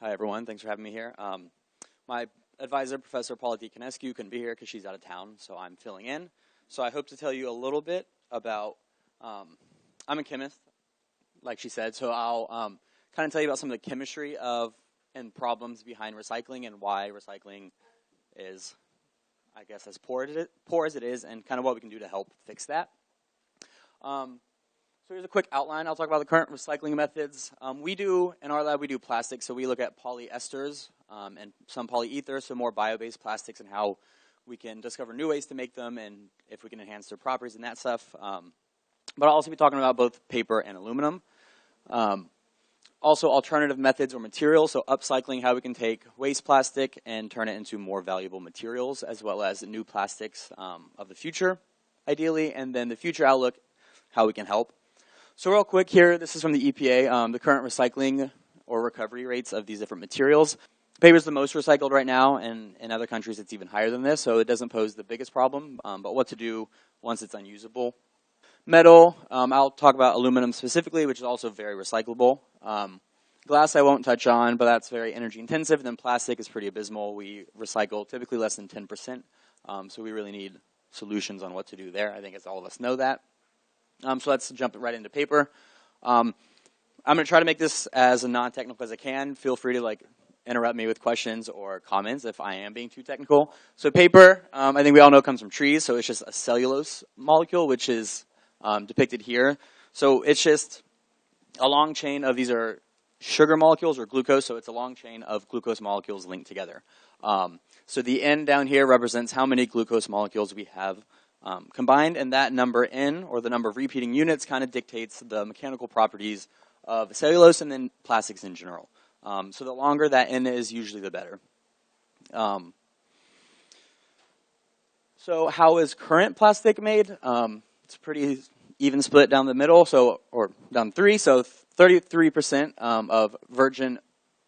Hi, everyone. Thanks for having me here. My advisor, Professor Paula DeConescu, couldn't be here because she's out of town, so I'm filling in. So I hope to tell you a little bit about, I'm a chemist, like she said, so I'll kind of tell you about some of the chemistry of and problems behind recycling and why recycling is, I guess, as poor as it is, and kind of what we can do to help fix that. So here's a quick outline. I'll talk about the current recycling methods. In our lab, we do plastics, so we look at polyesters and some polyethers, so more bio-based plastics, and how we can discover new ways to make them and if we can enhance their properties and that stuff. But I'll also be talking about both paper and aluminum. Also alternative methods or materials, so upcycling, how we can take waste plastic and turn it into more valuable materials, as well as new plastics of the future, ideally, and then the future outlook, how we can help. So real quick here, this is from the EPA, the current recycling or recovery rates of these different materials. Paper is the most recycled right now, and in other countries it's even higher than this, so it doesn't pose the biggest problem, but what to do once it's unusable. Metal, I'll talk about aluminum specifically, which is also very recyclable. Glass I won't touch on, but that's very energy intensive, and then plastic is pretty abysmal. We recycle typically less than 10%, so we really need solutions on what to do there. I think as all of us know that. So let's jump right into paper. I'm going to try to make this as non-technical as I can. Feel free to interrupt me with questions or comments if I am being too technical. So paper, I think we all know, comes from trees, so it's just a cellulose molecule, which is depicted here. So it's just a long chain of, these are sugar molecules or glucose, so it's a long chain of glucose molecules linked together. So the N down here represents how many glucose molecules we have combined, and that number N, or the number of repeating units, kind of dictates the mechanical properties of cellulose and then plastics in general. So the longer that N is, usually the better. So how is current plastic made? It's pretty even split down the middle, or down three. So 33% of virgin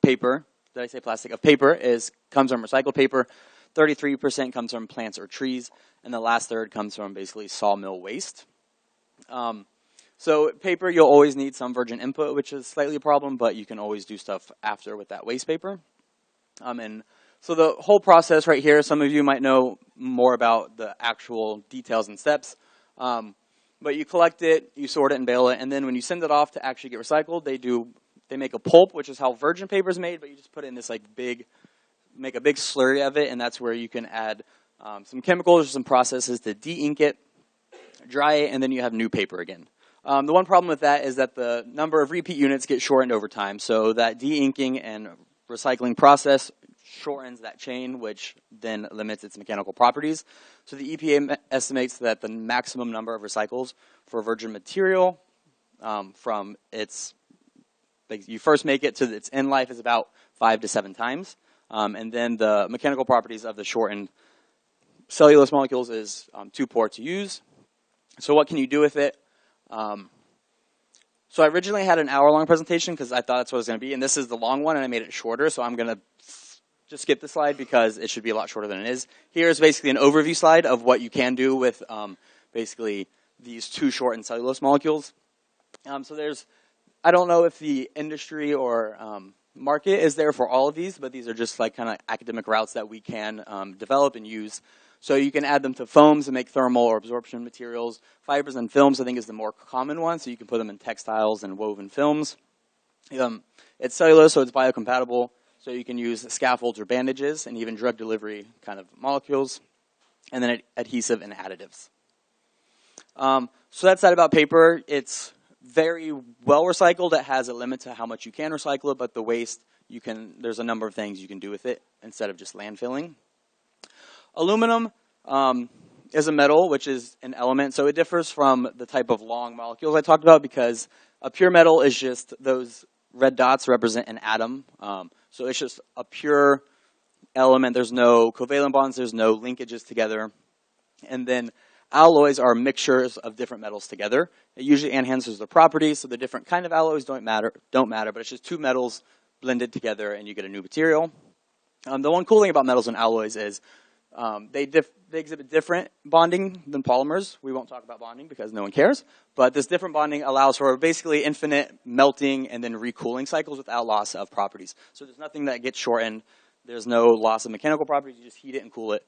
paper, did I say plastic? Of paper comes from recycled paper. 33% comes from plants or trees, and the last third comes from basically sawmill waste. So paper, you'll always need some virgin input, which is slightly a problem, but you can always do stuff after with that waste paper. And so the whole process right here, some of you might know more about the actual details and steps, but you collect it, you sort it and bale it, and then when you send it off to actually get recycled, they make a pulp, which is how virgin paper is made, but you just put it in this make a big slurry of it, and that's where you can add some chemicals or some processes to de-ink it, dry it, and then you have new paper again. The one problem with that is that the number of repeat units get shortened over time, so that de-inking and recycling process shortens that chain, which then limits its mechanical properties. So the EPA estimates that the maximum number of recycles for virgin material from you first make it to its end life is about 5 to 7 times. And then the mechanical properties of the shortened cellulose molecules is too poor to use. So what can you do with it? So I originally had an hour-long presentation because I thought that's what it was going to be, and this is the long one, and I made it shorter, so I'm going to just skip the slide because it should be a lot shorter than it is. Here is basically an overview slide of what you can do with basically these two shortened cellulose molecules. So I don't know if the industry or market is there for all of these, but these are just kind of academic routes that we can develop and use. So you can add them to foams and make thermal or absorption materials. Fibers and films, I think, is the more common one, so you can put them in textiles and woven films. It's cellulose, so it's biocompatible, so you can use scaffolds or bandages and even drug delivery kind of molecules, and then adhesive and additives. So that's that about paper. It's very well recycled. It has a limit to how much you can recycle it, but the waste, there's a number of things you can do with it instead of just landfilling. Aluminum is a metal, which is an element, so it differs from the type of long molecules I talked about because a pure metal is just those red dots represent an atom. So it's just a pure element. There's no covalent bonds. There's no linkages together. And then alloys are mixtures of different metals together. It usually enhances the properties, so the different kind of alloys don't matter, but it's just two metals blended together and you get a new material. The one cool thing about metals and alloys is They exhibit different bonding than polymers. We won't talk about bonding because no one cares. But this different bonding allows for basically infinite melting and then recooling cycles without loss of properties. So there's nothing that gets shortened. There's no loss of mechanical properties. You just heat it and cool it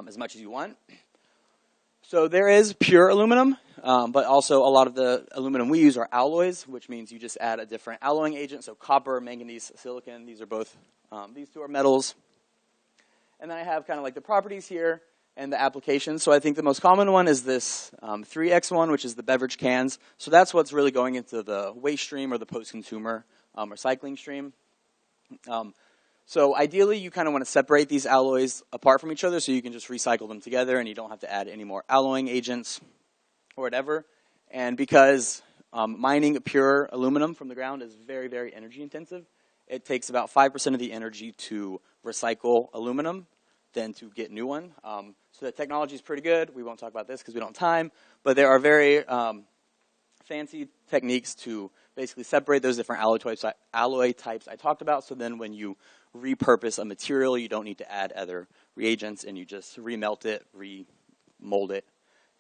as much as you want. So there is pure aluminum, but also a lot of the aluminum we use are alloys, which means you just add a different alloying agent. So copper, manganese, silicon, these are both, these two are metals. And then I have kind of like the properties here and the applications. So I think the most common one is this 3X one, which is the beverage cans. So that's what's really going into the waste stream or the post-consumer recycling stream. So ideally, you kind of want to separate these alloys apart from each other so you can just recycle them together and you don't have to add any more alloying agents or whatever. And because mining pure aluminum from the ground is very, very energy intensive, it takes about 5% of the energy to recycle aluminum than to get new one. So the technology is pretty good. We won't talk about this because we don't have time. But there are very fancy techniques to basically separate those different alloy types I talked about. So then when you repurpose a material, you don't need to add other reagents, and you just remelt it, remold it,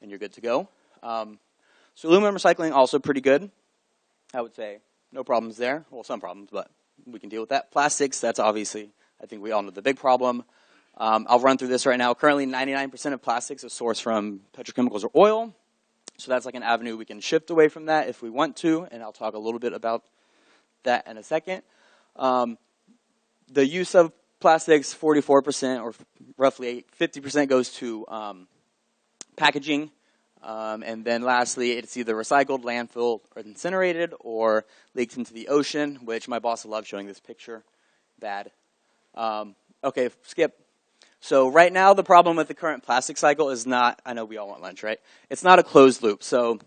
and you're good to go. So aluminum recycling also pretty good. I would say no problems there. Well, some problems, but we can deal with that. Plastics, that's obviously, I think we all know the big problem. I'll run through this right now. Currently, 99% of plastics is sourced from petrochemicals or oil. So that's like an avenue we can shift away from that if we want to, and I'll talk a little bit about that in a second. The use of plastics, 44% or roughly 50% goes to packaging. And then lastly, it's either recycled, landfill, or incinerated, or leaked into the ocean, which my boss loves showing this picture. Bad. Okay, skip. So right now, the problem with the current plastic cycle is not, I know we all want lunch, right? It's not a closed loop. So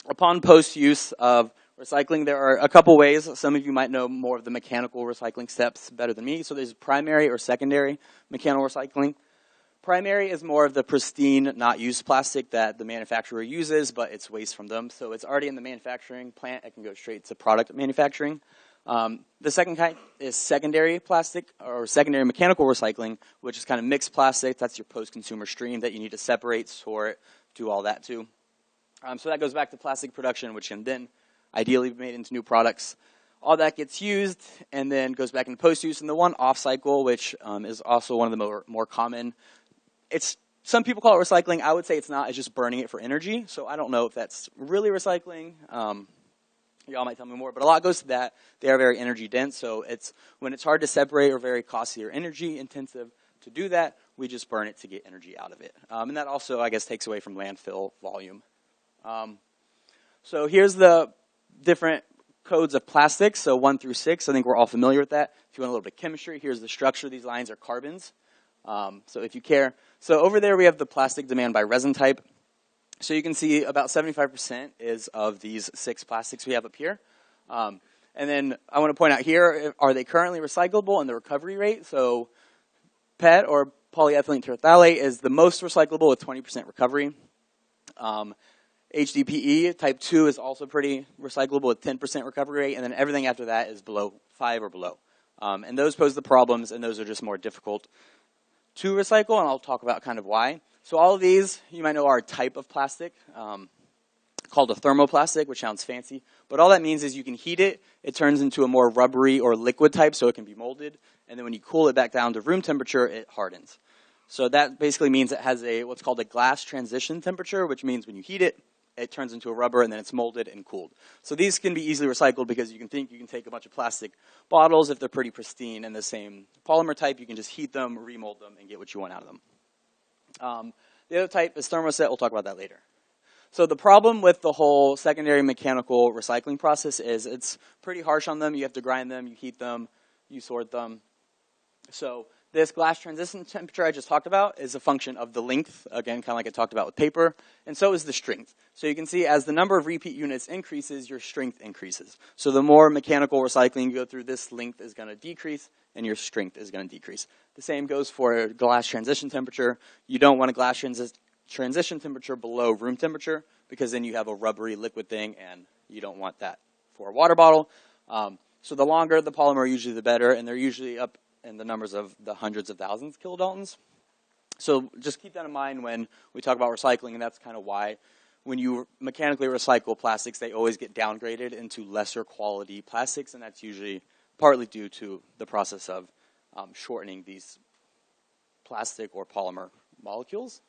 upon post-use of recycling, there are a couple ways. Some of you might know more of the mechanical recycling steps better than me. So there's primary or secondary mechanical recycling. Primary is more of the pristine, not used plastic that the manufacturer uses, but it's waste from them. So it's already in the manufacturing plant. It can go straight to product manufacturing. The second kind is secondary plastic or secondary mechanical recycling, which is kind of mixed plastic. That's your post-consumer stream that you need to separate, sort, do all that too. So that goes back to plastic production, which can then ideally be made into new products. All that gets used and then goes back into post-use. And the one off-cycle, which is also one of the more common, some people call it recycling. I would say it's not. It's just burning it for energy. So I don't know if that's really recycling. Y'all might tell me more, but a lot goes to that. They are very energy dense, so when it's hard to separate or very costly or energy intensive to do that, we just burn it to get energy out of it. And that also, I guess, takes away from landfill volume. So here's the different codes of plastics, so 1 through 6. I think we're all familiar with that. If you want a little bit of chemistry, here's the structure. These lines are carbons. So if you care. So over there we have the plastic demand by resin type. So you can see about 75% is of these 6 plastics we have up here. And then I want to point out here, are they currently recyclable and the recovery rate? So PET or polyethylene terephthalate is the most recyclable with 20% recovery. HDPE type 2 is also pretty recyclable with 10% recovery rate. And then everything after that is below 5 or below. And those pose the problems, and those are just more difficult to recycle, and I'll talk about kind of why. So all of these, you might know, are a type of plastic called a thermoplastic, which sounds fancy. But all that means is you can heat it. It turns into a more rubbery or liquid type, so it can be molded. And then when you cool it back down to room temperature, it hardens. So that basically means it has what's called a glass transition temperature, which means when you heat it, it turns into a rubber, and then it's molded and cooled. So these can be easily recycled because you can take a bunch of plastic bottles. If they're pretty pristine and the same polymer type, you can just heat them, remold them, and get what you want out of them. The other type is thermoset. We'll talk about that later. So the problem with the whole secondary mechanical recycling process is it's pretty harsh on them. You have to grind them, you heat them, you sort them. So this glass transition temperature I just talked about is a function of the length, again, kind of like I talked about with paper, and so is the strength. So you can see as the number of repeat units increases, your strength increases. So the more mechanical recycling you go through, this length is going to decrease, and your strength is going to decrease. The same goes for glass transition temperature. You don't want a glass transition temperature below room temperature because then you have a rubbery liquid thing, and you don't want that for a water bottle. So the longer the polymer, usually the better, and they're usually up in the numbers of the hundreds of thousands kilodaltons. So just keep that in mind when we talk about recycling, and that's kind of why when you mechanically recycle plastics, they always get downgraded into lesser quality plastics, and that's usually partly due to the process of shortening these plastic or polymer molecules.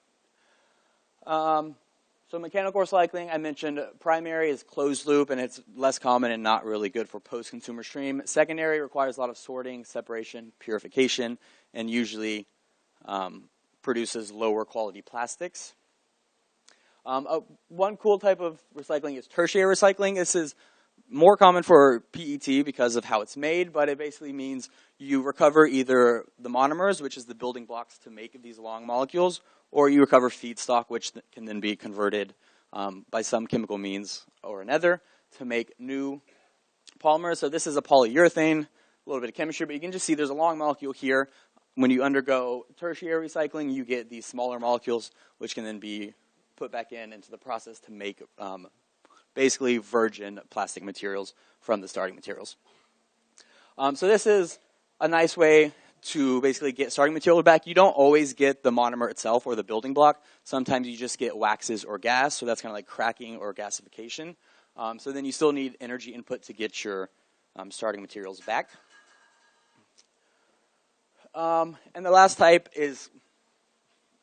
So mechanical recycling, I mentioned primary is closed loop, and it's less common and not really good for post-consumer stream. Secondary requires a lot of sorting, separation, purification, and usually produces lower quality plastics. One cool type of recycling is tertiary recycling. This is more common for PET because of how it's made, but it basically means you recover either the monomers, which is the building blocks to make these long molecules, or you recover feedstock, which can then be converted by some chemical means or another to make new polymers. So this is a polyurethane, a little bit of chemistry, but you can just see there's a long molecule here. When you undergo tertiary recycling, you get these smaller molecules, which can then be put back into the process to make basically virgin plastic materials from the starting materials. So this is a nice way to basically get starting material back. You don't always get the monomer itself or the building block. Sometimes you just get waxes or gas, so that's kind of like cracking or gasification. So then you still need energy input to get your starting materials back. And the last type is,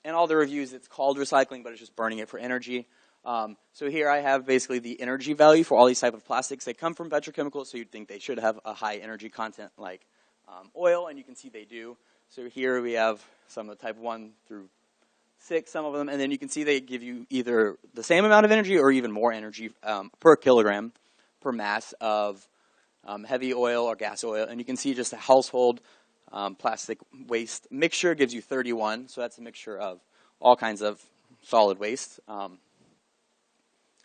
in all the reviews, it's called recycling, but it's just burning it for energy. So here I have basically the energy value for all these type of plastics. They come from petrochemicals, so you'd think they should have a high energy content like oil, and you can see they do. So here we have some of the type 1 through 6, some of them, and then you can see they give you either the same amount of energy or even more energy per kilogram per mass of heavy oil or gas oil. And you can see just a household plastic waste mixture gives you 31, so that's a mixture of all kinds of solid waste.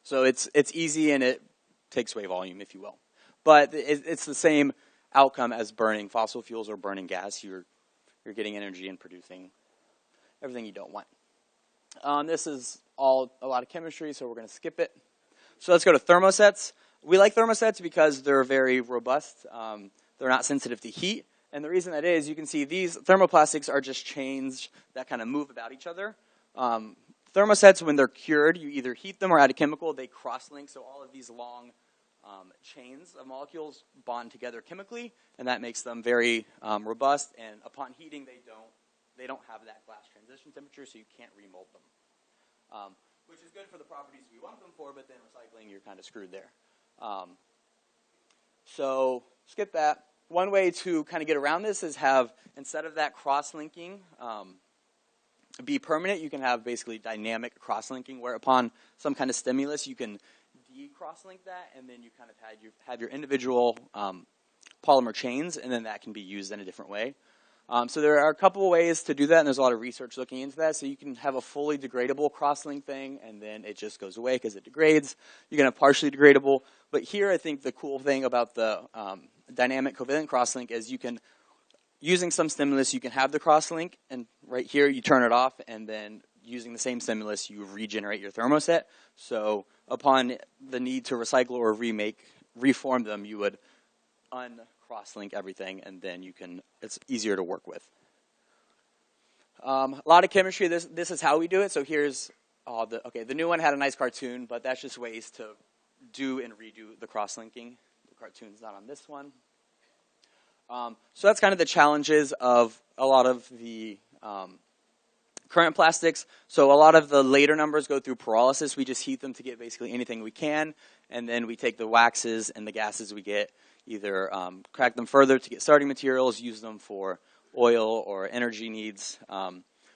So it's easy and it takes away volume, if you will. But it's the same outcome as burning fossil fuels or burning gas. You're getting energy and producing everything you don't want. This is a lot of chemistry, so we're going to skip it. So let's go to thermosets. We like thermosets because they're very robust. They're not sensitive to heat. And the reason that is, you can see these thermoplastics are just chains that kind of move about each other. Thermosets, when they're cured, you either heat them or add a chemical. They cross-link, so all of these long chains of molecules bond together chemically, and that makes them very robust. And upon heating, they don't have that glass transition temperature, so you can't remold them, which is good for the properties we want them for. But then recycling, you're kind of screwed there. So skip that. One way to kind of get around this is have, instead of that cross-linking be permanent, you can have basically dynamic cross-linking, where upon some kind of stimulus, you can de-cross-link that, and then you kind of have your individual polymer chains, and then that can be used in a different way. So there are a couple of ways to do that, and there's a lot of research looking into that. So you can have a fully degradable cross-link thing, and then it just goes away because it degrades. You can have partially degradable. But here, I think the cool thing about the dynamic covalent cross-link is you can, using some stimulus, you can have the cross-link, and right here you turn it off, and then using the same stimulus, you regenerate your thermoset. So upon the need to recycle or reform them, you would uncross-link everything, and then it's easier to work with. A lot of chemistry. This is how we do it. So here's the new one had a nice cartoon, but that's just ways to do and redo the cross-linking. The cartoon's not on this one. So that's kind of the challenges of a lot of the current plastics. So a lot of the later numbers go through pyrolysis. We just heat them to get basically anything we can, and then we take the waxes and the gases we get, either crack them further to get starting materials, use them for oil or energy needs.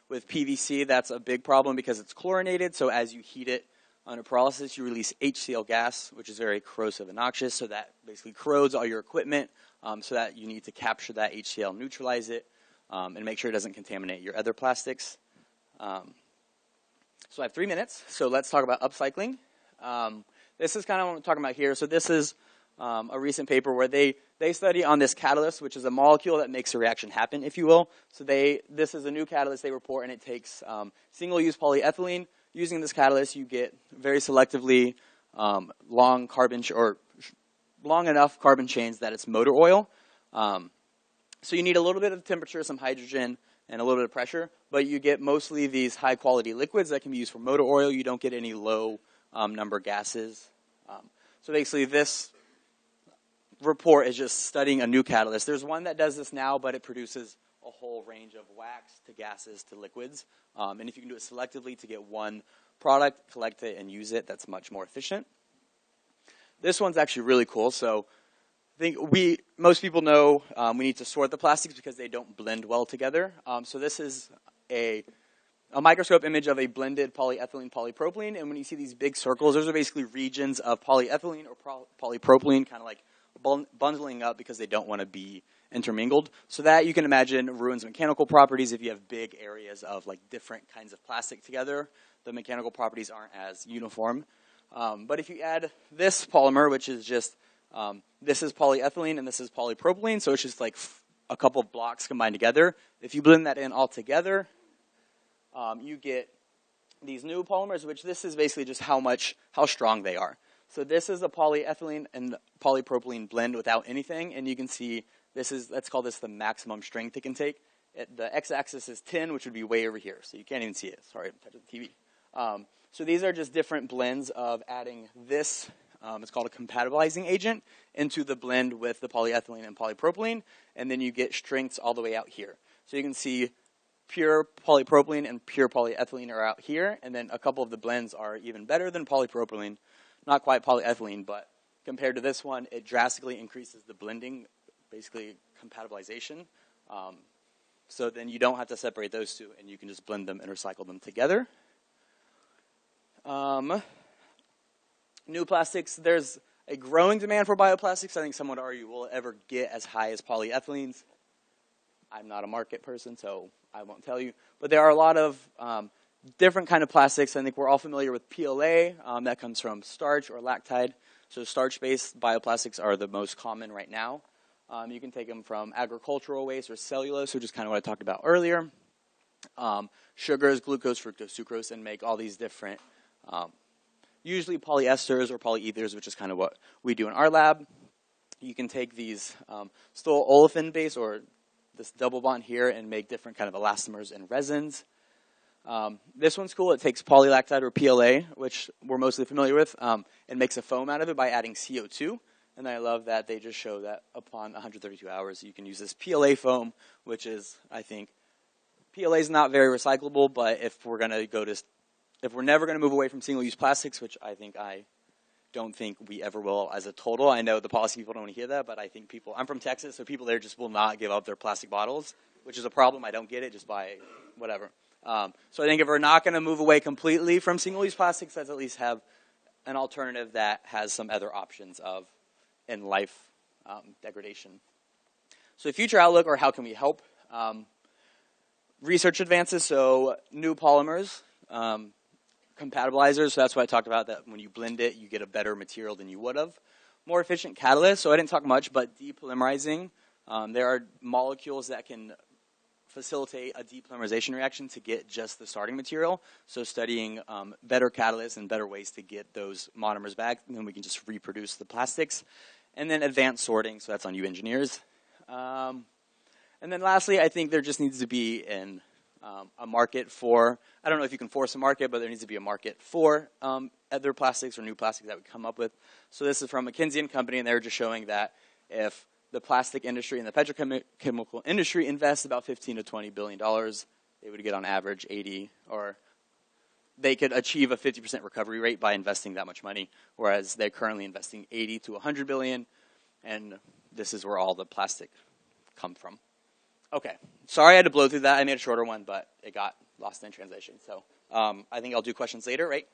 With PVC, that's a big problem because it's chlorinated, so as you heat it under pyrolysis, you release HCl gas, which is very corrosive and noxious, so that basically corrodes all your equipment, so that you need to capture that HCl, neutralize it, and make sure it doesn't contaminate your other plastics. So I have 3 minutes, so let's talk about upcycling. This is kind of what I'm talking about here. So this is a recent paper where they study on this catalyst, which is a molecule that makes a reaction happen, if you will. So this is a new catalyst they report, and it takes single-use polyethylene. Using this catalyst, you get very selectively long enough carbon chains that it's motor oil. So you need a little bit of temperature, some hydrogen, and a little bit of pressure, but you get mostly these high-quality liquids that can be used for motor oil. You don't get any low number gases. So basically this report is just studying a new catalyst. There's one that does this now, but it produces a whole range of wax to gases to liquids. And if you can do it selectively to get one product, collect it, and use it, that's much more efficient. This one's actually really cool. So I think most people know we need to sort the plastics because they don't blend well together. So this is a microscope image of a blended polyethylene polypropylene, and when you see these big circles, those are basically regions of polyethylene or polypropylene kind of like bundling up because they don't want to be intermingled. So that, you can imagine, ruins mechanical properties. If you have big areas of like different kinds of plastic together, the mechanical properties aren't as uniform. But if you add this polymer, which is just, this is polyethylene and this is polypropylene, so it's just like a couple of blocks combined together. If you blend that in all together, you get these new polymers, which this is basically just how strong they are. So this is a polyethylene and polypropylene blend without anything, and you can see let's call this the maximum strength it can take. The x-axis is 10, which would be way over here, so you can't even see it. Sorry, I'm touching the TV. So these are just different blends of adding this, it's called a compatibilizing agent, into the blend with the polyethylene and polypropylene, and then you get strengths all the way out here. So you can see pure polypropylene and pure polyethylene are out here, and then a couple of the blends are even better than polypropylene. Not quite polyethylene, but compared to this one, it drastically increases the blending, basically compatibilization. So then you don't have to separate those two, and you can just blend them and recycle them together. New plastics, there's a growing demand for bioplastics. I think some would argue will it ever get as high as polyethylenes. I'm not a market person, so I won't tell you. But there are a lot of different kind of plastics. I think we're all familiar with PLA. That comes from starch or lactide. So starch-based bioplastics are the most common right now. You can take them from agricultural waste or cellulose, which is kind of what I talked about earlier. Sugars, glucose, fructose, sucrose, and make all these different, usually polyesters or polyethers, which is kind of what we do in our lab. You can take these still olefin-based or this double bond here and make different kind of elastomers and resins. This one's cool. It takes polylactide or PLA, which we're mostly familiar with, and makes a foam out of it by adding CO2. And I love that they just show that upon 132 hours, you can use this PLA foam, which is, I think, PLA is not very recyclable, but if we're never going to move away from single-use plastics, which I don't think we ever will as a total. I know the policy people don't want to hear that, but I think I'm from Texas, so people there just will not give up their plastic bottles, which is a problem. I don't get it. Just buy whatever. So I think if we're not going to move away completely from single-use plastics, let's at least have an alternative that has some other options of in-life degradation. So future outlook, or how can we help? Research advances, so new polymers, compatibilizers, so that's what I talked about, that when you blend it, you get a better material than you would have. More efficient catalysts, so I didn't talk much, but depolymerizing. There are molecules that can facilitate a depolymerization reaction to get just the starting material. So studying better catalysts and better ways to get those monomers back, and then we can just reproduce the plastics. And then advanced sorting, so that's on you engineers. And then lastly, I think there just needs to be a market for, I don't know if you can force a market, but there needs to be a market for other plastics or new plastics that we come up with. So this is from McKinsey & Company, and they're just showing that if the plastic industry and the petrochemical industry invest about $15 to $20 billion, they would get on average 80, or they could achieve a 50% recovery rate by investing that much money, whereas they're currently investing 80 to 100 billion, and this is where all the plastic come from. Okay, sorry I had to blow through that. I made a shorter one, but it got lost in translation. So I think I'll do questions later, right?